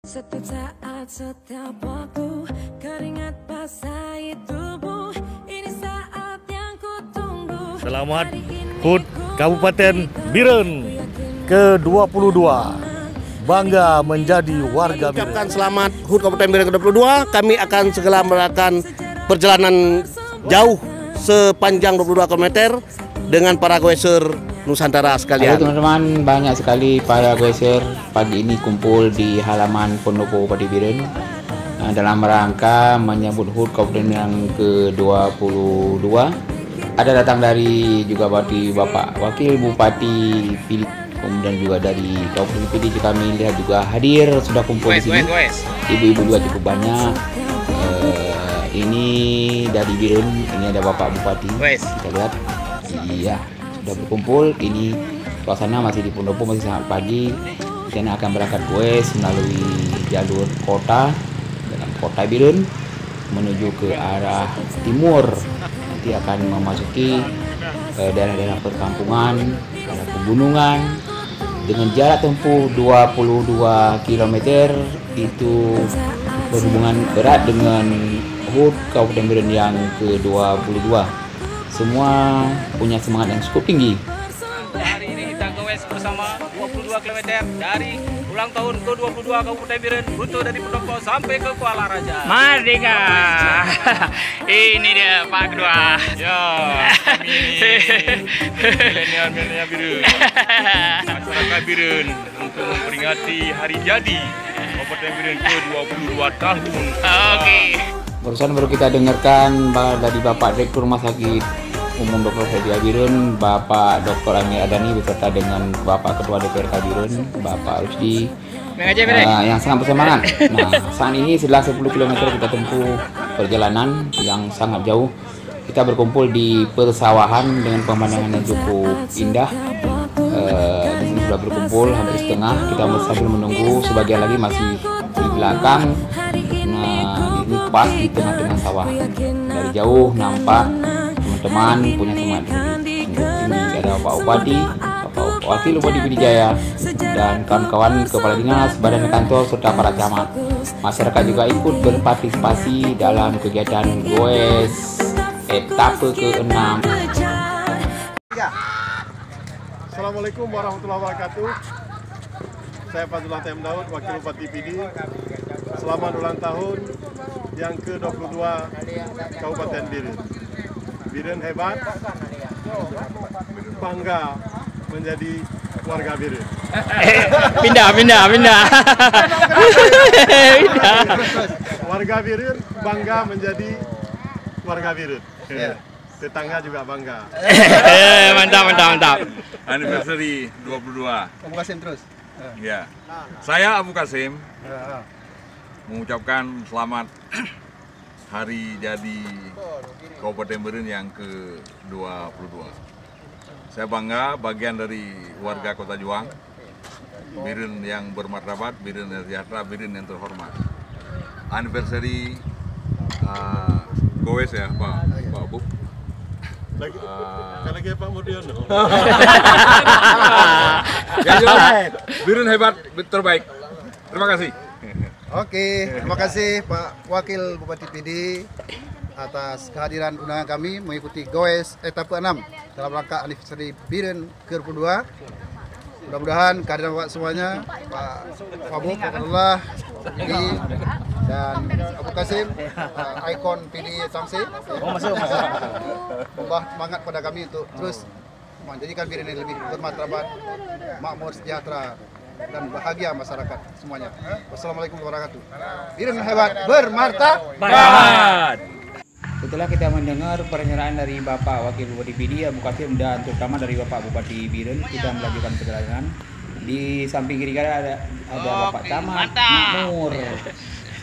Setiap saat, setiap waktu, keringat basahi tubuh. Ini saat yang kutunggu. Selamat HUT Kabupaten Biren ke-22. Bangga menjadi warga Biren. Ucapkan selamat HUT Kabupaten Biren ke-22. Kami akan segera melakukan perjalanan jauh sepanjang 22 km dengan para goeser Nusantara sekalian. Halo teman-teman, banyak sekali para goeser pagi ini kumpul di halaman Pendopo Bupati Biren dalam rangka menyambut HUT Kabupaten yang ke-22. Ada datang dari juga Bapak Wakil Bupati Pilih, kemudian juga dari Kabupaten Pilih kami lihat juga hadir sudah kumpul di sini. Ibu-ibu juga cukup banyak. Ini dari Biren, ini ada Bapak Bupati. Kita lihat, iya sudah berkumpul. Ini suasana masih di Pendopo, masih sangat pagi. Kita akan berangkat goes melalui jalur kota dalam kota Biren menuju ke arah timur. Nanti akan memasuki daerah-daerah perkampungan, daerah pegunungan dengan jarak tempuh 22 km. Itu berhubungan erat dengan HUT Kabupaten Biren yang ke-22. Semua punya semangat yang cukup tinggi. Hari ini kita goes bersama 22 km dari ulang tahun ke-22 Kabupaten Biren, rute dari Pendopo sampai ke Kuala Raja. Merdeka. Ini dia Pak Kedua. Ya, kami milenial Biren, masyarakat Biren untuk memperingati hari jadi Kabupaten Biren ke-22 tahun. Oke. Barusan baru kita dengarkan dari Bapak Direktur Rumah Sakit Umum Dr. Hedia Biren, Bapak Dr. Amir Adani beserta dengan Bapak Ketua DPRK Biren, Bapak Rusdi, yang sangat bersemangat. Nah, saat ini setelah 10 km kita tempuh perjalanan yang sangat jauh. Kita berkumpul di persawahan dengan pemandangan yang cukup indah. Di sini sudah berkumpul hampir setengah. Kita sambil menunggu, sebagian lagi masih di belakang. Nah, ini pas di tengah-tengah sawah. Dari jauh nampak teman-teman punya semangat tinggi. Ada Bapak Bupati, Bapak Wakil Bupati Pidijaya, dan kawan-kawan kepala dinas, badan kantor, serta para camat. Masyarakat juga ikut berpartisipasi dalam kegiatan goes etape ke-6. Assalamualaikum warahmatullahi wabarakatuh. Saya Fadullah Tem Daud, Wakil Bupati PD. Selamat ulang tahun yang ke-22 Kabupaten Biren. Biren hebat, bangga menjadi warga Biren. Pindah. Warga Biren bangga menjadi warga Biren. Tetangga juga bangga. Mantap. Anniversary 22. Abu Kasim terus. Ya. Saya Abu Kasim mengucapkan selamat hari jadi Kabupaten Biren yang ke-22. Saya bangga bagian dari warga Kota Juang, Biren yang bermartabat, Biren yang sejahtera, Biren yang terhormat. Anniversary goes ya Pak Bu. Lagi Pak Mudiono. Biren hebat, terbaik. Terima kasih. Oke, terima kasih Pak Wakil Bupati PD atas kehadiran undangan kami mengikuti goes etape 6 dalam rangka anniversary Biren ke-22. Mudah-mudahan kehadiran Bapak semuanya, Pak Wabub, Pak Abdullah, PD, dan Abu Kasim, ikon PD Tamsi. Allah semangat pada kami untuk terus menjadikan Biren ini lebih bermartabat, makmur, sejahtera, dan bahagia masyarakat semuanya. Wassalamualaikum warahmatullahi wabarakatuh. Biren hebat, bermartabat. Setelah kita mendengar pernyataan dari Bapak Wakil Bupati PD, Abu Kasim, dan terutama dari Bapak Bupati Biren, kita melanjutkan perjalanan. Di samping kiri ada Bapak Camat Makmur.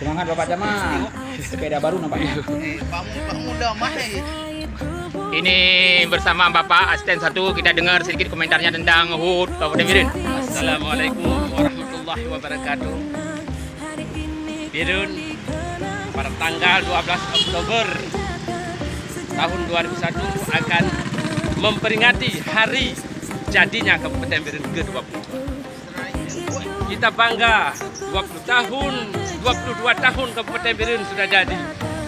Semangat Bapak Camat. Sepeda baru nampaknya. Ini bersama Bapak Asisten 1, kita dengar sedikit komentarnya tentang HUT Kabupaten Biren. Assalamualaikum warahmatullahi wabarakatuh. Biren pada tanggal 12 Oktober tahun 2001 akan memperingati hari jadinya Kabupaten Biren ke-22. kita bangga 22 tahun Kabupaten Biren sudah jadi.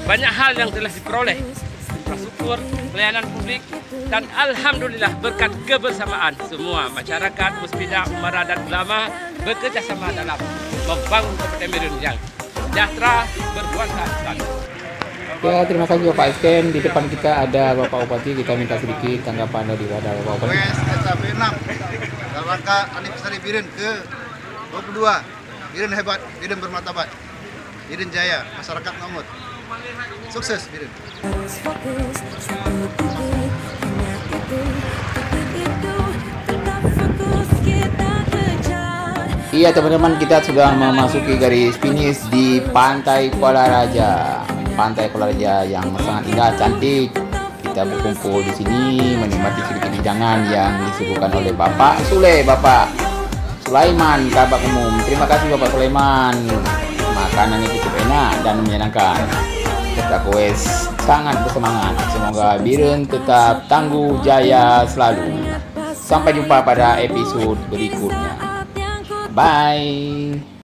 Banyak hal yang telah diperoleh, infrastruktur, pelayanan publik, dan alhamdulillah berkat kebersamaan semua masyarakat, musbidah, umara dan ulama bekerja sama dalam membangun Kabupaten Biren yang sejahtera, berkuasa dan Ya, terima kasih Bapak Asken. Di depan kita ada Bapak Bupati. Kita minta sedikit tanggapan dari Bapak Bupati. SKP 6 dalam rangka anniversary Biren ke-22. Biren hebat, Biren bermartabat, Biren jaya, masyarakat makmur. Sukses Biren. Iya teman-teman, kita sudah memasuki garis finish di Pantai Kuala Raja. Pantai Kuala Raja yang sangat indah, cantik. Kita berkumpul di sini menikmati sedikit hidangan yang disuguhkan oleh Bapak Sulaiman, Kabak Umum. Terima kasih Bapak Sulaiman. Makanannya cukup enak dan menyenangkan. Serta goes sangat bersemangat. Semoga Biren tetap tangguh jaya selalu. Sampai jumpa pada episode berikutnya. Bye.